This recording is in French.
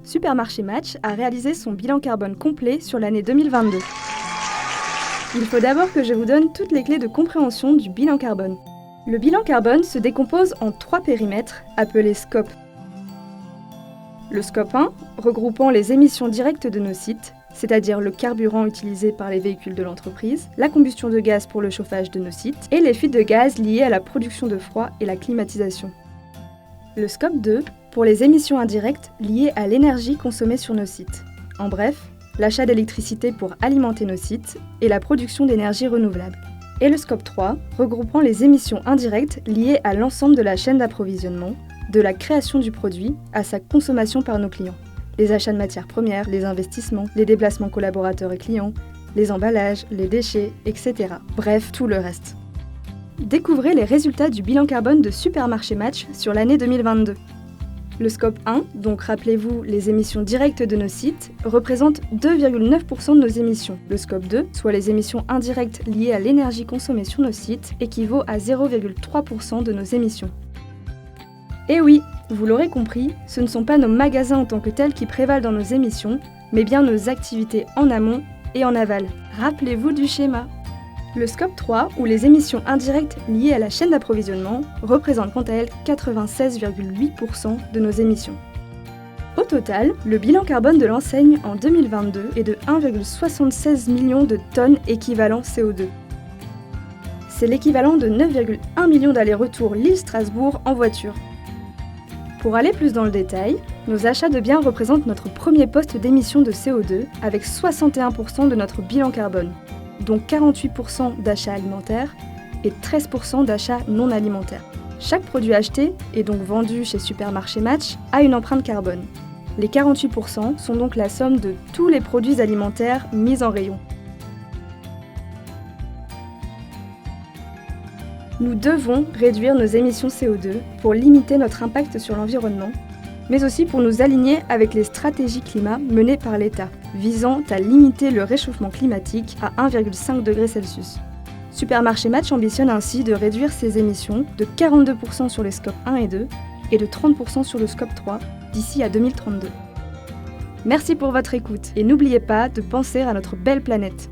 Supermarché Match a réalisé son bilan carbone complet sur l'année 2022. Il faut d'abord que je vous donne toutes les clés de compréhension du bilan carbone. Le bilan carbone se décompose en 3 périmètres appelés scopes. Le scope 1, regroupant les émissions directes de nos sites, c'est-à-dire le carburant utilisé par les véhicules de l'entreprise, la combustion de gaz pour le chauffage de nos sites et les fuites de gaz liées à la production de froid et la climatisation. Le scope 2, pour les émissions indirectes liées à l'énergie consommée sur nos sites. En bref, l'achat d'électricité pour alimenter nos sites et la production d'énergie renouvelable. Et le scope 3, regroupant les émissions indirectes liées à l'ensemble de la chaîne d'approvisionnement, de la création du produit à sa consommation par nos clients. Les achats de matières premières, les investissements, les déplacements collaborateurs et clients, les emballages, les déchets, etc. Bref, tout le reste. Découvrez les résultats du bilan carbone de Supermarché Match sur l'année 2022. Le scope 1, donc rappelez-vous les émissions directes de nos sites, représente 2,9% de nos émissions. Le scope 2, soit les émissions indirectes liées à l'énergie consommée sur nos sites, équivaut à 0,3% de nos émissions. Et oui, vous l'aurez compris, ce ne sont pas nos magasins en tant que tels qui prévalent dans nos émissions, mais bien nos activités en amont et en aval. Rappelez-vous du schéma. Le scope 3, ou les émissions indirectes liées à la chaîne d'approvisionnement, représente quant à elles 96,8% de nos émissions. Au total, le bilan carbone de l'enseigne en 2022 est de 1,76 million de tonnes équivalent CO2. C'est l'équivalent de 9,1 millions d'allers-retours Lille-Strasbourg en voiture. Pour aller plus dans le détail, nos achats de biens représentent notre premier poste d'émission de CO2 avec 61% de notre bilan carbone, dont 48% d'achats alimentaires et 13% d'achats non alimentaires. Chaque produit acheté, et donc vendu chez Supermarché Match, a une empreinte carbone. Les 48% sont donc la somme de tous les produits alimentaires mis en rayon. Nous devons réduire nos émissions CO2 pour limiter notre impact sur l'environnement, mais aussi pour nous aligner avec les stratégies climat menées par l'État, visant à limiter le réchauffement climatique à 1,5 degré Celsius. Supermarché Match ambitionne ainsi de réduire ses émissions de 42% sur les scopes 1 et 2 et de 30% sur le scope 3 d'ici à 2032. Merci pour votre écoute et n'oubliez pas de penser à notre belle planète.